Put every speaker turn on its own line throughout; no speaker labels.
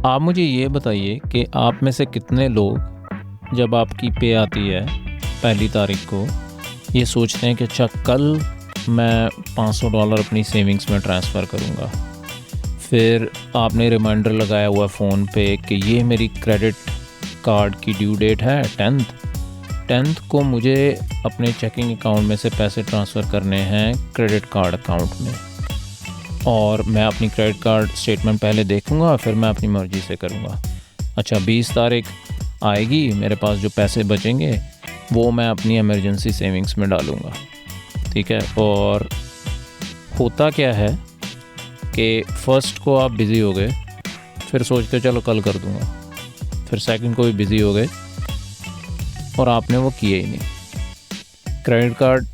आप मुझे ये बताइए कि आप में से कितने लोग जब आपकी पे आती है पहली तारीख को ये सोचते हैं कि अच्छा कल मैं $500 अपनी सेविंग्स में ट्रांसफ़र करूँगा। फिर आपने रिमाइंडर लगाया हुआ फ़ोन पे कि ये मेरी क्रेडिट कार्ड की ड्यू डेट है 10th को मुझे अपने चेकिंग अकाउंट में से पैसे ट्रांसफ़र करने हैं क्रेडिट कार्ड अकाउंट में, और मैं अपनी क्रेडिट कार्ड स्टेटमेंट पहले देखूंगा, फिर मैं अपनी मर्ज़ी से करूंगा। अच्छा 20 तारीख आएगी, मेरे पास जो पैसे बचेंगे वो मैं अपनी इमरजेंसी सेविंग्स में डालूंगा। ठीक है। और होता क्या है कि फ़र्स्ट को आप बिज़ी हो गए, फिर सोचते चलो कल कर दूंगा, फिर सेकंड को भी बिज़ी हो गए और आपने वो किए ही नहीं। क्रेडिट कार्ड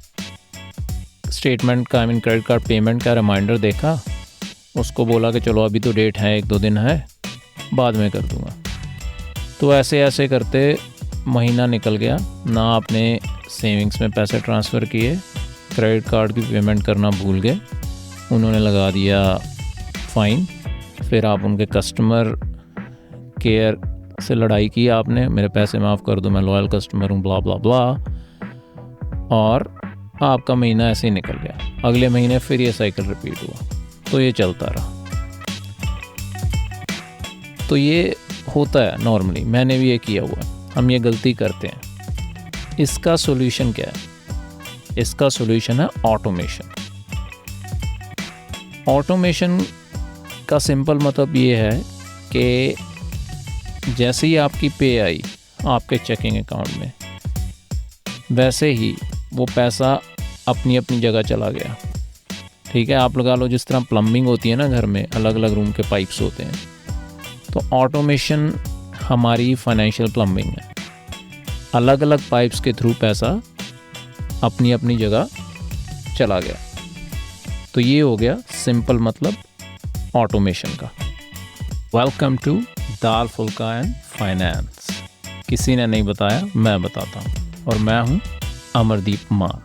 स्टेटमेंट का क्रेडिट कार्ड पेमेंट का रिमाइंडर देखा, उसको बोला कि चलो अभी तो डेट है, 1-2 दिन है, बाद में कर दूंगा। तो ऐसे ऐसे करते महीना निकल गया, ना आपने सेविंग्स में पैसे ट्रांसफ़र किए, क्रेडिट कार्ड की पेमेंट करना भूल गए, उन्होंने लगा दिया फ़ाइन। फिर आप उनके कस्टमर केयर से लड़ाई की आपने, मेरे पैसे माफ़ कर दो, मैं लॉयल कस्टमर हूँ, ब्ला ब्ला ब्ला, और आपका महीना ऐसे ही निकल गया। अगले महीने फिर ये साइकिल रिपीट हुआ, तो ये चलता रहा। तो ये होता है नॉर्मली, मैंने भी ये किया हुआ है, हम ये गलती करते हैं। इसका सॉल्यूशन क्या है? इसका सॉल्यूशन है ऑटोमेशन। ऑटोमेशन का सिंपल मतलब ये है कि जैसे ही आपकी पे आई आपके चेकिंग अकाउंट में, वैसे ही वो पैसा अपनी अपनी जगह चला गया। ठीक है। आप लगा लो जिस तरह प्लम्बिंग होती है ना, घर में अलग अलग रूम के पाइप्स होते हैं, तो ऑटोमेशन हमारी फाइनेंशियल प्लम्बिंग है। अलग अलग पाइप्स के थ्रू पैसा अपनी अपनी जगह चला गया। तो ये हो गया सिंपल मतलब ऑटोमेशन का। वेलकम टू दाल फुल्का एंड फाइनेंस। किसी ने नहीं बताया, मैं बताता हूँ, और मैं हूँ अमरदीप मान।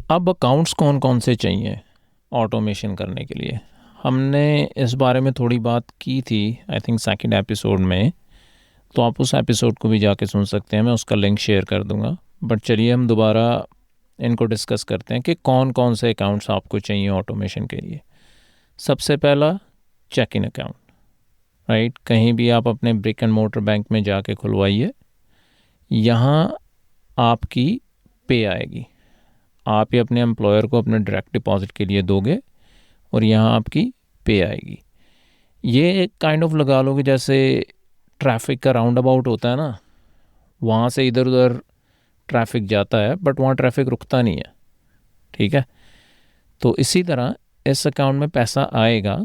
अब अकाउंट्स कौन कौन से चाहिए ऑटोमेशन करने के लिए, हमने इस बारे में थोड़ी बात की थी आई थिंक सेकंड एपिसोड में, तो आप उस एपिसोड को भी जाके सुन सकते हैं, मैं उसका लिंक शेयर कर दूंगा। बट चलिए हम दोबारा इनको डिस्कस करते हैं कि कौन कौन से अकाउंट्स आपको चाहिए ऑटोमेशन के लिए। सबसे पहला चेकिंग अकाउंट, राइट। कहीं भी आप अपने ब्रिक एंड मोटर बैंक में जाके खुलवाइए, यहाँ आपकी पे आएगी, आप ही अपने एम्प्लॉयर को अपने डायरेक्ट डिपॉजिट के लिए दोगे और यहाँ आपकी पे आएगी। ये एक काइंड ऑफ लगा लो कि जैसे ट्रैफिक का राउंड अबाउट होता है ना, वहाँ से इधर उधर ट्रैफिक जाता है बट वहाँ ट्रैफिक रुकता नहीं है। ठीक है। तो इसी तरह इस अकाउंट में पैसा आएगा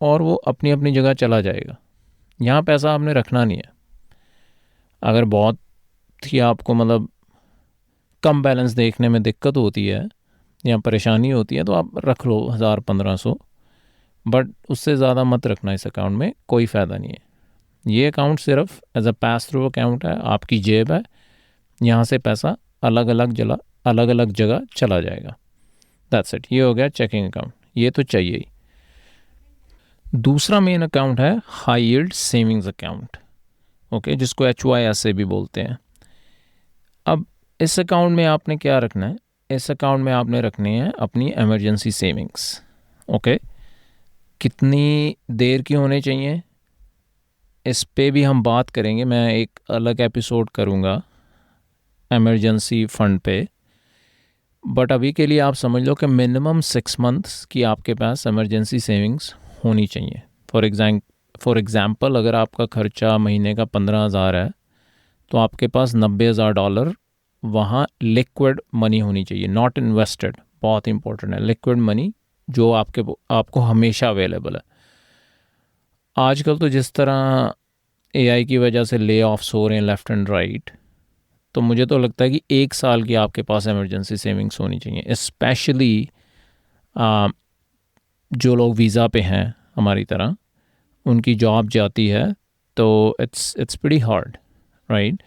और वो अपनी अपनी जगह चला जाएगा। यहाँ पैसा आपने रखना नहीं है। अगर बहुत ही आपको मतलब कम बैलेंस देखने में दिक्कत होती है या परेशानी होती है तो आप रख लो 1000-1500, बट उससे ज़्यादा मत रखना। इस अकाउंट में कोई फ़ायदा नहीं है। ये अकाउंट सिर्फ as a pass through account है, आपकी जेब है, यहाँ से पैसा अलग अलग जगह चला जाएगा। That's it. ये हो गया चेकिंग अकाउंट, ये तो चाहिए ही। दूसरा मेन अकाउंट है high yield savings account, okay, जिसको HYS से भी बोलते हैं। अब इस अकाउंट में आपने क्या रखना है? इस अकाउंट में आपने रखनी है अपनी इमरजेंसी सेविंग्स। ओके। कितनी देर की होनी चाहिए इस पे भी हम बात करेंगे, मैं एक अलग एपिसोड करूँगा इमरजेंसी फ़ंड पे। बट अभी के लिए आप समझ लो कि मिनिमम 6 मंथ्स की आपके पास इमरजेंसी सेविंग्स होनी चाहिए। फॉर एग्ज़ाम्पल अगर आपका खर्चा महीने का 15,000 है तो आपके पास $90,000 वहाँ लिक्विड मनी होनी चाहिए, नॉट इन्वेस्टेड। बहुत इंपॉर्टेंट है, लिक्विड मनी जो आपको हमेशा अवेलेबल है। आजकल तो जिस तरह AI की वजह से ले ऑफ्स हो रहे हैं लेफ़्ट एंड राइट, तो मुझे तो लगता है कि 1 साल की आपके पास इमरजेंसी सेविंग्स होनी चाहिए। स्पेशली जो लोग वीज़ा पे हैं हमारी तरह, उनकी जॉब जाती है तो इट्स प्रीटी हार्ड, राइट।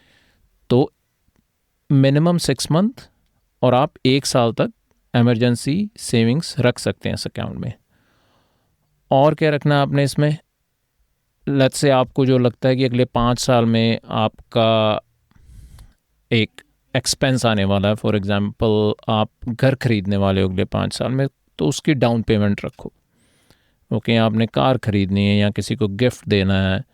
तो मिनिमम 6 मंथ और आप 1 साल तक इमरजेंसी सेविंग्स रख सकते हैं इस अकाउंट में। और क्या रखना है आपने इसमें? लेट्स से आपको जो लगता है कि अगले 5 साल में आपका एक एक्सपेंस आने वाला है, फॉर एग्जांपल आप घर खरीदने वाले हो अगले 5 साल में, तो उसकी डाउन पेमेंट रखो। ओके, आपने कार खरीदनी है या किसी को गिफ्ट देना है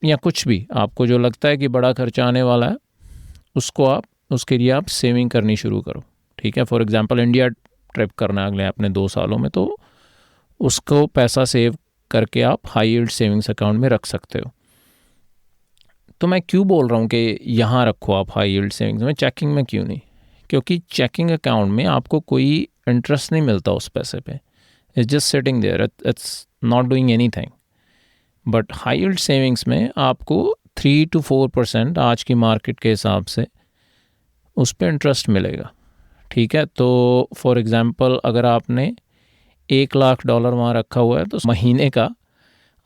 या कुछ भी आपको जो लगता है कि बड़ा खर्चा आने वाला है, उसके लिए आप सेविंग करनी शुरू करो। ठीक है, फॉर एग्जांपल इंडिया ट्रिप करना है अगले अपने 2 सालों में, तो उसको पैसा सेव करके आप हाई यील्ड सेविंग्स अकाउंट में रख सकते हो। तो मैं क्यों बोल रहा हूँ कि यहाँ रखो आप हाई यील्ड सेविंग्स में, चेकिंग में क्यों नहीं? क्योंकि चेकिंग अकाउंट में आपको कोई इंटरेस्ट नहीं मिलता उस पैसे पे, it's just sitting there, it's not doing anything. But high yield savings में आपको 3 to 4% आज की मार्केट के हिसाब से उस पर इंटरेस्ट मिलेगा। ठीक है, तो फॉर एग्ज़ाम्पल अगर आपने $1,00,000 वहाँ रखा हुआ है तो महीने का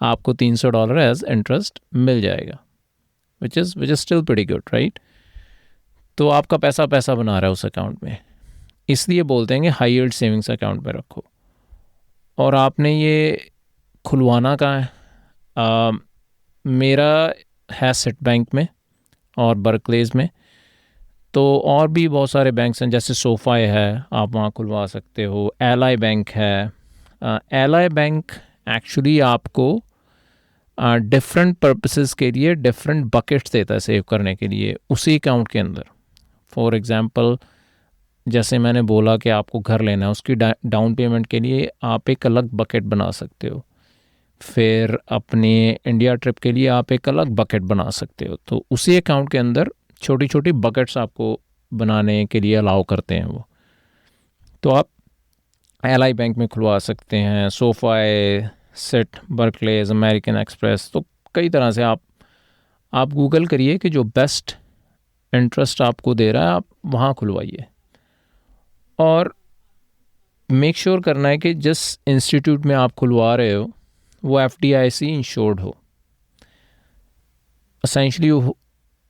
आपको $300 एज इंटरेस्ट मिल जाएगा, which is still pretty good, right? तो आपका पैसा बना रहा है उस अकाउंट में, इसलिए बोलते हैं कि हाई यील्ड सेविंग्स अकाउंट में रखो। और आपने ये खुलवाना कहाँ है? मेरा है सिट बैंक में और बर्कलेज में, तो और भी बहुत सारे बैंक्स हैं, जैसे सोफाई है, आप वहाँ खुलवा सकते हो। एलाई बैंक है। एलाई बैंक एक्चुअली आपको डिफरेंट पर्पसेस के लिए डिफरेंट बकेट्स देता है सेव करने के लिए उसी अकाउंट के अंदर। फॉर एग्ज़ाम्पल जैसे मैंने बोला कि आपको घर लेना है, उसकी डाउन पेमेंट के लिए आप एक अलग बकेट बना सकते हो। फिर अपने इंडिया ट्रिप के लिए आप एक अलग बकेट बना सकते हो। तो उसी अकाउंट के अंदर छोटी छोटी बकेट्स आपको बनाने के लिए अलाउ करते हैं वो। तो आप एलाई बैंक में खुलवा सकते हैं, सोफाई, सिट, बर्कलेज, अमेरिकन एक्सप्रेस, तो कई तरह से आप गूगल करिए कि जो बेस्ट इंटरेस्ट आपको दे रहा है आप वहाँ खुलवाइए। और मेक श्योर करना है कि जिस इंस्टीट्यूट में आप खुलवा रहे हो वो FDIC इंश्योर्ड हो। असेंशली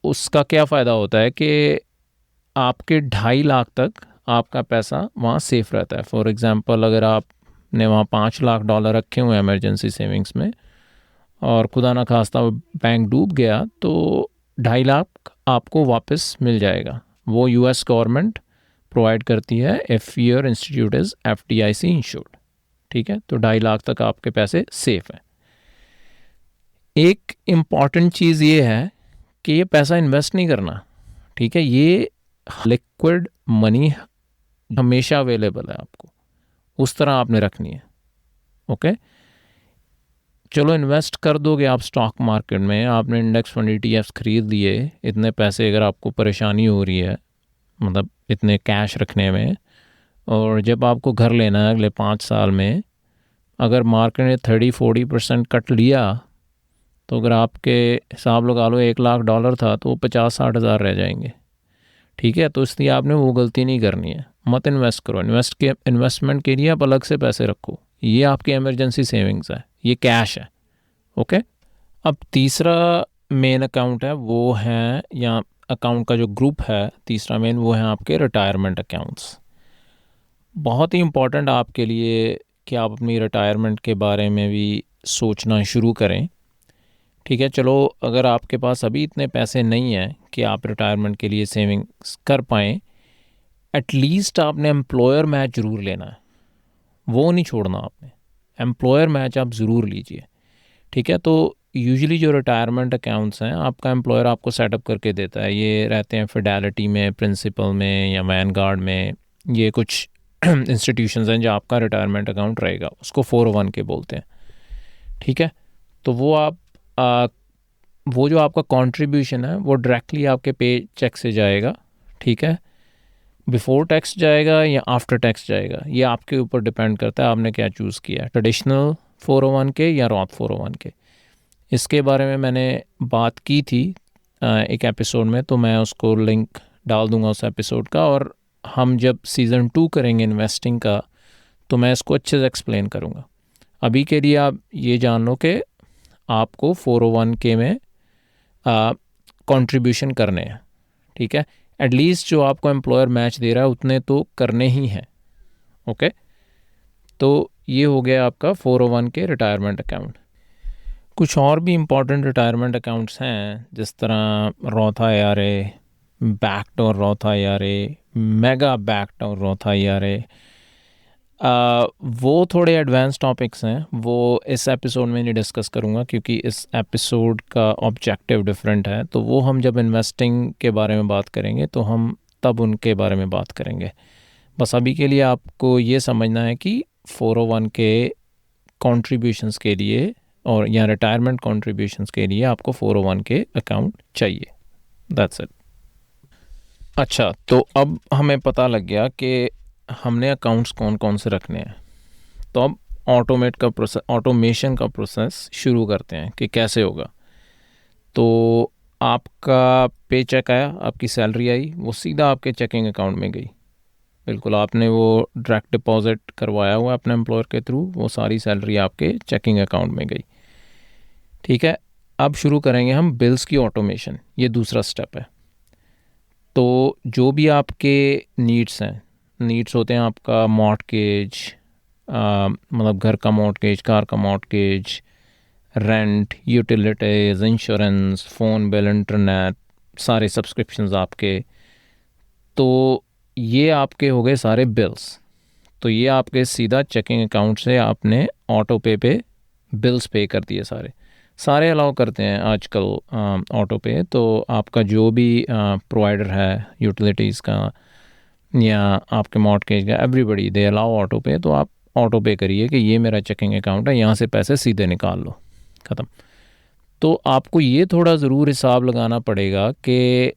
उसका क्या फ़ायदा होता है कि आपके 2.5 लाख तक आपका पैसा वहाँ सेफ रहता है। फॉर एग्ज़ाम्पल अगर आपने वहाँ $5 लाख रखे हुए हैं इमरजेंसी सेविंग्स में और खुदा ना खास्ता बैंक डूब गया, तो 2.5 लाख आपको वापस मिल जाएगा। वो US गवर्नमेंट प्रोवाइड करती है if your institute is FDIC insured. ठीक है, तो 2.5 लाख तक आपके पैसे सेफ हैं। एक इम्पॉर्टेंट चीज़ ये है कि ये पैसा इन्वेस्ट नहीं करना। ठीक है, ये लिक्विड मनी हमेशा अवेलेबल है आपको, उस तरह आपने रखनी है। ओके, चलो इन्वेस्ट कर दोगे आप स्टॉक मार्केट में, आपने इंडेक्स फंड ETFs खरीद लिए, इतने पैसे अगर आपको परेशानी हो रही है, मतलब इतने कैश रखने में, और जब आपको घर लेना है अगले 5 साल में, अगर मार्केट ने 30-40% कट लिया, तो अगर आपके हिसाब लगा लो $1,00,000 था तो वो 50-60 हज़ार रह जाएंगे। ठीक है, तो इसलिए आपने वो गलती नहीं करनी है, मत इन्वेस्ट करो। इन्वेस्टमेंट के लिए आप अलग से पैसे रखो, ये आपकी इमरजेंसी सेविंग्स है, ये कैश है। ओके, अब तीसरा मेन अकाउंट है वो है, या अकाउंट का जो ग्रुप है तीसरा मेन, वो है आपके रिटायरमेंट अकाउंट्स। बहुत ही इम्पॉर्टेंट आपके लिए कि आप अपनी रिटायरमेंट के बारे में भी सोचना शुरू करें। ठीक है, चलो अगर आपके पास अभी इतने पैसे नहीं हैं कि आप रिटायरमेंट के लिए सेविंग्स कर पाएँ, एटलीस्ट आपने एम्प्लॉयर मैच ज़रूर लेना है, वो नहीं छोड़ना आपने, एम्प्लॉयर मैच आप ज़रूर लीजिए। ठीक है, तो यूजुअली जो रिटायरमेंट अकाउंट्स हैं आपका एम्प्लॉयर आपको सेटअप करके देता है, ये रहते हैं फिडेलिटी में, प्रिंसिपल में या वैनगार्ड में, ये कुछ इंस्टीट्यूशंस हैं जहाँ आपका रिटायरमेंट अकाउंट रहेगा, उसको 401k बोलते हैं। ठीक है, तो वो जो आपका कंट्रीब्यूशन है वो डायरेक्टली आपके पे चेक से जाएगा। ठीक है, बिफोर टैक्स जाएगा या आफ्टर टैक्स जाएगा, ये आपके ऊपर डिपेंड करता है आपने क्या चूज़ किया, ट्रेडिशनल 401k या रॉथ 401k। इसके बारे में मैंने बात की थी एक एपिसोड में, तो मैं उसको लिंक डाल दूंगा उस एपिसोड का, और हम जब सीज़न 2 करेंगे इन्वेस्टिंग का तो मैं इसको अच्छे से एक्सप्लेन करूँगा। अभी के लिए आप ये जान लो कि आपको 401k में कंट्रीब्यूशन करने हैं। ठीक है, एटलीस्ट जो आपको एम्प्लॉयर मैच दे रहा है उतने तो करने ही हैं। ओके, तो ये हो गया आपका 401k रिटायरमेंट अकाउंट। कुछ और भी इम्पॉर्टेंट रिटायरमेंट अकाउंट्स हैं, जिस तरह Roth IRA, backdoor Roth IRA, mega backdoor Roth IRA। वो थोड़े एडवांस टॉपिक्स हैं, वो इस एपिसोड में नहीं डिस्कस करूँगा क्योंकि इस एपिसोड का ऑब्जेक्टिव डिफरेंट है। तो वो हम जब इन्वेस्टिंग के बारे में बात करेंगे तो हम तब उनके बारे में बात करेंगे। बस अभी के लिए आपको ये समझना है कि 401 के कॉन्ट्रीब्यूशंस के लिए और या रिटायरमेंट कॉन्ट्रीब्यूशंस के लिए आपको 401 के अकाउंट चाहिए। That's it. अच्छा, तो अब हमें पता लग गया कि हमने अकाउंट्स कौन कौन से रखने हैं। तो अब ऑटोमेशन का प्रोसेस शुरू करते हैं कि कैसे होगा। तो आपका पे चेक आया, आपकी सैलरी आई, वो सीधा आपके चेकिंग अकाउंट में गई। बिल्कुल, आपने वो डायरेक्ट डिपॉजिट करवाया हुआ अपने एम्प्लॉयर के थ्रू, वो सारी सैलरी आपके चेकिंग अकाउंट में गई। ठीक है, अब शुरू करेंगे हम बिल्स की ऑटोमेशन। ये दूसरा स्टेप है। तो जो भी आपके नीड्स हैं, नीड्स होते हैं आपका मॉर्टगेज, मतलब घर का मॉर्टगेज, कार का mortgage, rent, utilities, insurance, phone bill, internet, सारे सब्सक्रिप्शंस आपके। तो ये आपके हो गए सारे बिल्स। तो ये आपके सीधा चेकिंग अकाउंट से आपने ऑटो पे बिल्स पे कर दिए। सारे अलाउ करते हैं आजकल ऑटो पे। तो आपका जो भी प्रोवाइडर है यूटिलिटीज़ का या आपके मॉर्टगेज का, एवरीबडी दे अलाउ ऑटो पे। तो आप ऑटो पे करिए कि ये मेरा चेकिंग अकाउंट है, यहाँ से पैसे सीधे निकाल लो, ख़त्म। तो आपको ये थोड़ा ज़रूर हिसाब लगाना पड़ेगा कि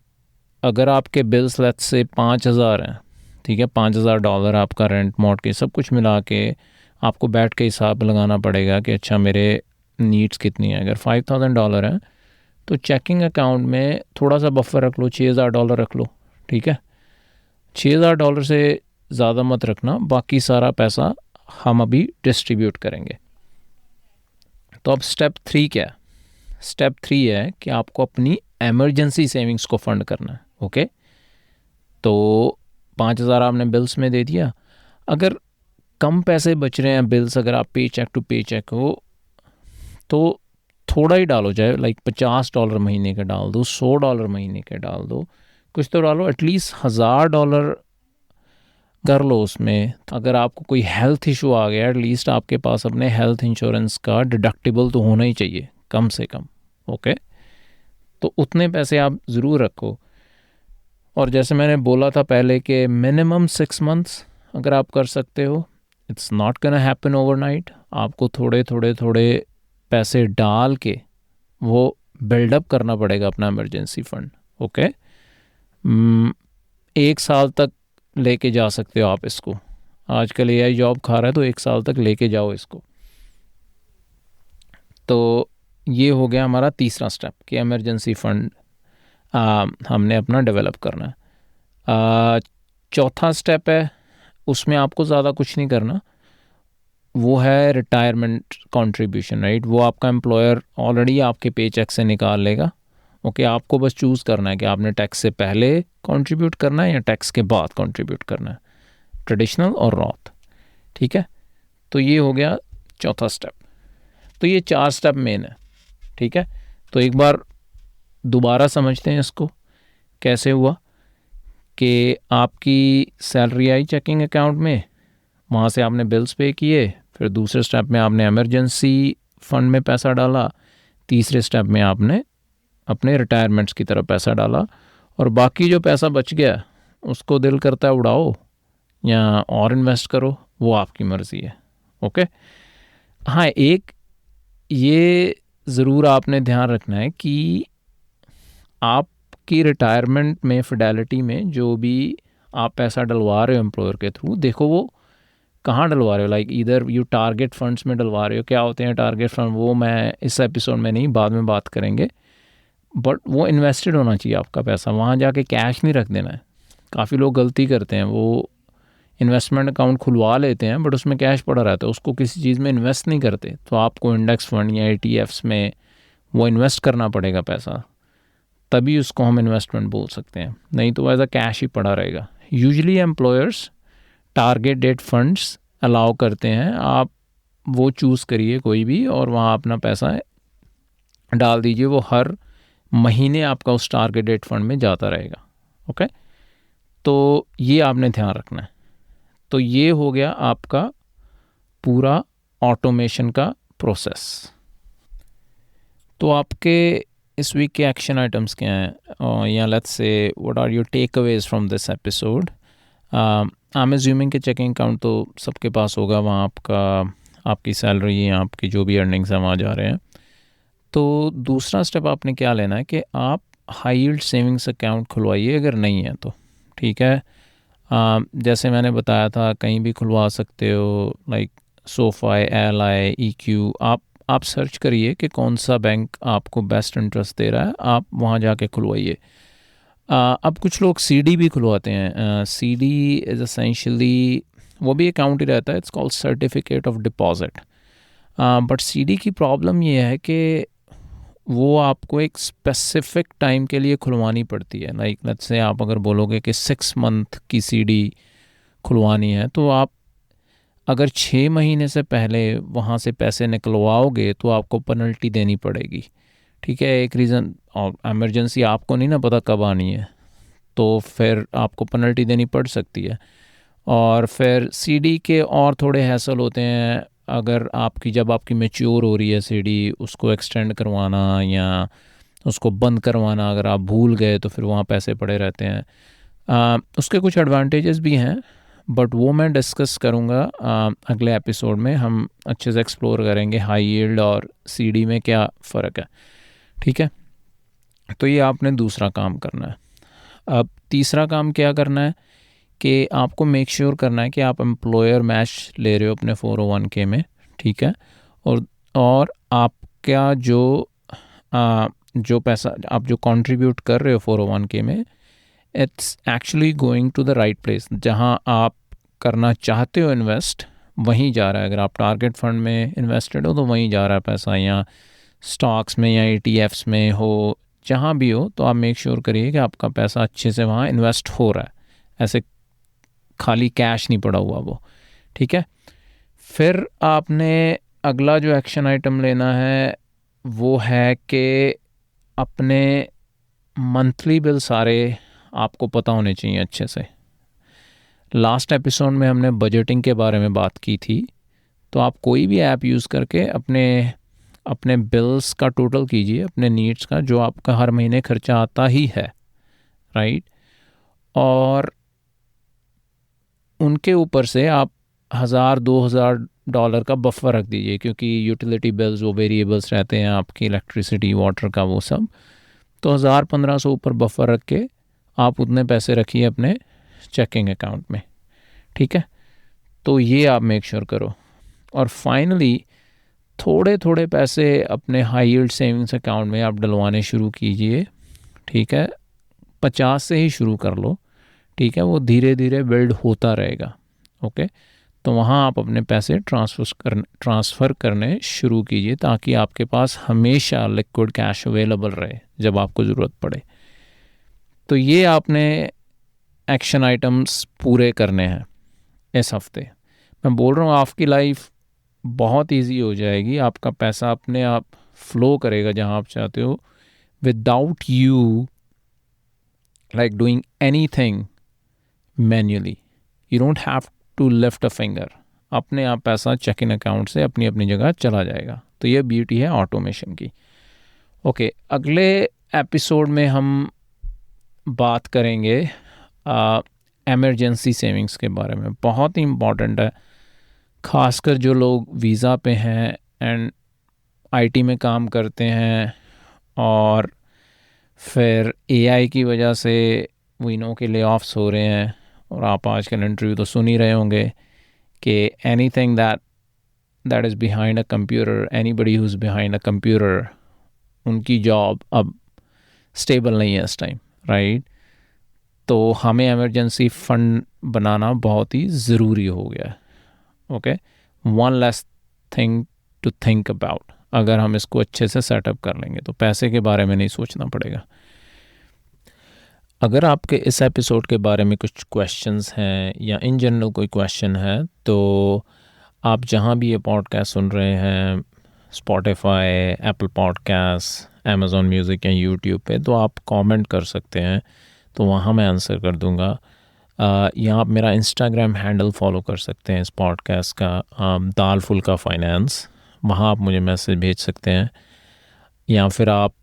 अगर आपके बिल्स लेट्स से 5,000 हैं, ठीक है, $5,000 आपका रेंट, मॉर्टगेज, सब कुछ मिला के आपको बैठ के हिसाब लगाना पड़ेगा कि अच्छा मेरे नीड्स कितनी है। अगर $5,000 है तो चेकिंग अकाउंट में थोड़ा सा बफर रख लो, $6,000 रख लो। ठीक है, $6,000 से ज़्यादा मत रखना, बाकी सारा पैसा हम अभी डिस्ट्रीब्यूट करेंगे। तो अब स्टेप 3 क्या है? स्टेप 3 है कि आपको अपनी एमरजेंसी सेविंग्स को फंड करना है। ओके, तो 5,000 आपने बिल्स में दे दिया। अगर कम पैसे बच रहे हैं बिल्स, अगर आप पे चेक टू पे चेक हो तो थोड़ा ही डालो, चाहे लाइक $50 महीने का डाल दो, $100 महीने का डाल दो, कुछ तो डालो, एटलीस्ट $1,000 कर लो उसमें। अगर आपको कोई हेल्थ इशू आ गया, एटलीस्ट आपके पास अपने हेल्थ इंश्योरेंस का डिडक्टिबल तो होना ही चाहिए कम से कम। ओके, तो उतने पैसे आप ज़रूर रखो। और जैसे मैंने बोला था पहले कि मिनिमम 6 मंथ्स अगर आप कर सकते हो, it's not gonna happen overnight. आपको थोड़े थोड़े थोड़े पैसे डाल के वो बिल्डअप करना पड़ेगा अपना इमरजेंसी फ़ंड। ओके, 1 साल तक लेके जा सकते हो आप इसको। आजकल AI जॉब खा रहा है, तो 1 साल तक लेके जाओ इसको। तो ये हो गया हमारा तीसरा स्टेप कि इमरजेंसी फ़ंड हमने अपना डेवलप करना है। चौथा स्टेप है, उसमें आपको ज़्यादा कुछ नहीं करना, वो है रिटायरमेंट कंट्रीब्यूशन। राइट, वो आपका एम्प्लॉयर ऑलरेडी आपके पे चेक से निकाल लेगा। ओके, आपको बस चूज़ करना है कि आपने टैक्स से पहले कंट्रीब्यूट करना है या टैक्स के बाद कंट्रीब्यूट करना है, ट्रेडिशनल और रॉथ। ठीक है, तो ये हो गया चौथा स्टेप। तो ये 4 स्टेप मेन है। ठीक है, तो एक बार दोबारा समझते हैं इसको कैसे हुआ। कि आपकी सैलरी आई चेकिंग अकाउंट में, वहाँ से आपने बिल्स पे किए, फिर दूसरे स्टेप में आपने इमरजेंसी फ़ंड में पैसा डाला, तीसरे स्टेप में आपने अपने रिटायरमेंट्स की तरफ पैसा डाला, और बाकी जो पैसा बच गया उसको दिल करता है उड़ाओ या और इन्वेस्ट करो, वो आपकी मर्ज़ी है। ओके, हाँ, एक ये ज़रूर आपने ध्यान रखना है कि आपकी रिटायरमेंट में, फिडेलिटी में जो भी आप पैसा डलवा रहे हो एम्प्लॉयर के थ्रू, देखो वो कहाँ डलवा रहे हो। लाइक इधर यू टारगेट फंड्स में डलवा रहे हो। क्या होते हैं टारगेट फंड, वो मैं इस एपिसोड में नहीं, बाद में बात करेंगे। बट वो इन्वेस्टेड होना चाहिए आपका पैसा, वहाँ जाके कैश नहीं रख देना है। काफ़ी लोग गलती करते हैं, वो इन्वेस्टमेंट अकाउंट खुलवा लेते हैं बट उसमें कैश पड़ा रहता है, उसको किसी चीज़ में इन्वेस्ट नहीं करते। तो आपको इंडेक्स फंड या ETFs में वो इन्वेस्ट करना पड़ेगा पैसा, तभी उसको हम इन्वेस्टमेंट बोल सकते हैं, नहीं तो एज अ कैश ही पड़ा रहेगा। Usually employers target date funds allow करते हैं, आप वो चूज़ करिए कोई भी और वहाँ अपना पैसा डाल दीजिए, वो हर महीने आपका उस टारगेटेड फंड में जाता रहेगा। ओके, तो ये आपने ध्यान रखना है। तो ये हो गया आपका पूरा ऑटोमेशन का प्रोसेस। तो आपके इस वीक के एक्शन आइटम्स क्या हैं, या let's say what are your takeaways from this episode. I am assuming कि चेकिंग अकाउंट तो सबके पास होगा, वहाँ आपकी सैलरी या आपकी जो भी अर्निंग्स हैं वहाँ जा रहे हैं। तो दूसरा स्टेप आपने क्या लेना है कि आप हाई यील्ड सेविंग्स अकाउंट खुलवाइए, अगर नहीं है तो ठीक है। जैसे मैंने बताया था, कहीं भी खुलवा सकते हो, लाइक सोफाई, एल.आई, EQ, आप सर्च करिए कि कौन सा बैंक आपको बेस्ट इंटरेस्ट दे रहा है, आप वहाँ जाके खुलवाइए। अब कुछ लोग CD भी खुलवाते हैं। CD इज़ एसेंशियली वो भी अकाउंट ही रहता है, it's called certificate of deposit. But CD की प्रॉब्लम ये है कि वो आपको एक स्पेसिफिक टाइम के लिए खुलवानी पड़ती है। लाइक लेट्स से आप अगर बोलोगे कि 6 मंथ की CD खुलवानी है, तो आप अगर 6 महीने से पहले वहाँ से पैसे निकलवाओगे तो आपको पेनल्टी देनी पड़ेगी। ठीक है, एक रीज़न, और एमरजेंसी आपको नहीं ना पता कब आनी है, तो फिर आपको पेनल्टी देनी पड़ सकती है। और फिर CD के और थोड़े हैसल होते हैं, अगर जब आपकी मैच्योर हो रही है CD, उसको एक्सटेंड करवाना या उसको बंद करवाना, अगर आप भूल गए तो फिर वहाँ पैसे पड़े रहते हैं। उसके कुछ एडवांटेजेस भी हैं, बट वो मैं डिस्कस करूँगा अगले एपिसोड में। हम अच्छे से एक्सप्लोर करेंगे हाई यील्ड और CD में क्या फ़र्क है। ठीक है, तो ये आपने दूसरा काम करना है। अब तीसरा काम क्या करना है कि आपको मेक श्योर करना है कि आप एम्प्लॉयर मैच ले रहे हो अपने 401k में। ठीक है, और आपका जो पैसा आप जो कंट्रीब्यूट कर रहे हो 401k में, it's actually going to the right place. जहां आप करना चाहते हो इन्वेस्ट, वहीं जा रहा है। अगर आप टारगेट फंड में इन्वेस्टेड हो तो वहीं जा रहा है पैसा, या स्टॉक्स में या ETFs में हो, जहाँ भी हो, तो आप मेक श्योर करिए कि आपका पैसा अच्छे से वहाँ इन्वेस्ट हो रहा है, ऐसे खाली कैश नहीं पड़ा हुआ वो। ठीक है, फिर आपने अगला जो एक्शन आइटम लेना है वो है कि अपने मंथली बिल सारे आपको पता होने चाहिए अच्छे से। लास्ट एपिसोड में हमने बजटिंग के बारे में बात की थी, तो आप कोई भी ऐप यूज़ करके अपने बिल्स का टोटल कीजिए, अपने नीड्स का, जो आपका हर महीने खर्चा आता ही है, राइट। और उनके ऊपर से आप $1,000-2,000 का बफर रख दीजिए, क्योंकि यूटिलिटी बिल्स वो वेरिएबल्स रहते हैं आपकी, इलेक्ट्रिसिटी, वाटर का, वो सब। तो 1,000-1,500 ऊपर बफर रख के आप उतने पैसे रखिए अपने चेकिंग अकाउंट में। ठीक है, तो ये आप मेक श्योर करो। और फाइनली थोड़े थोड़े पैसे अपने हाई यील्ड सेविंग्स अकाउंट में आप डलवाने शुरू कीजिए। ठीक है, 50 से ही शुरू कर लो। ठीक है, वो धीरे धीरे बिल्ड होता रहेगा। ओके, तो वहाँ आप अपने पैसे ट्रांसफ़र करने शुरू कीजिए, ताकि आपके पास हमेशा लिक्विड कैश अवेलेबल रहे जब आपको ज़रूरत पड़े। तो ये आपने एक्शन आइटम्स पूरे करने हैं इस हफ्ते। मैं बोल रहा हूँ आपकी लाइफ बहुत इजी हो जाएगी, आपका पैसा अपने आप फ्लो करेगा जहाँ आप चाहते हो, without you like doing anything manually. You don't have to lift a finger, अपने आप पैसा चेकिंग अकाउंट से अपनी अपनी जगह चला जाएगा। तो ये ब्यूटी है ऑटोमेशन की। ओके, अगले एपिसोड में हम बात करेंगे एमरजेंसी सेविंग्स के बारे में। बहुत ही इम्पॉर्टेंट है, ख़ासकर जो लोग वीज़ा पे हैं एंड IT में काम करते हैं, और फिर AI की वजह से वी नो के ले ऑफ्स हो रहे हैं। और आप आजकल इंटरव्यू तो सुन ही रहे होंगे कि anything that is behind a computer, anybody who is behind a computer, उनकी जॉब अब स्टेबल नहीं है इस टाइम, राइट। तो हमें एमरजेंसी फ़ंड बनाना बहुत ही ज़रूरी हो गया है। Okay, one less thing to think about. अगर हम इसको अच्छे से सेटअप कर लेंगे तो पैसे के बारे में नहीं सोचना पड़ेगा। अगर आपके इस एपिसोड के बारे में कुछ क्वेश्चंस हैं या इन जनरल कोई क्वेश्चन है, तो आप जहां भी ये पॉडकास्ट सुन रहे हैं, Spotify, Apple podcast, Amazon music या यूट्यूब पे, तो आप कमेंट कर सकते हैं, तो वहाँ मैं आंसर कर दूँगा। या आप मेरा इंस्टाग्राम हैंडल फॉलो कर सकते हैं इस पॉडकास्ट का, दाल फुल्का फाइनेंस, वहाँ आप मुझे मैसेज भेज सकते हैं, या फिर आप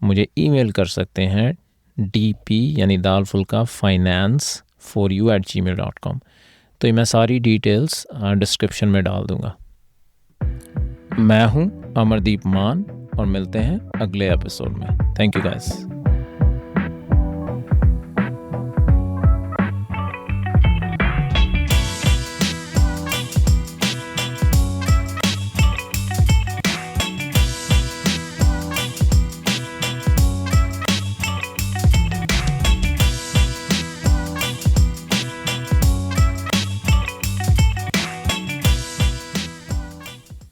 मुझे ईमेल कर सकते हैं dp यानी दाल फुल्का फाइनेंस @gmail.com। तो ये मैं सारी डिटेल्स डिस्क्रिप्शन में डाल दूँगा। मैं हूँ अमरदीप मान और मिलते हैं अगले एपिसोड में। Thank you guys.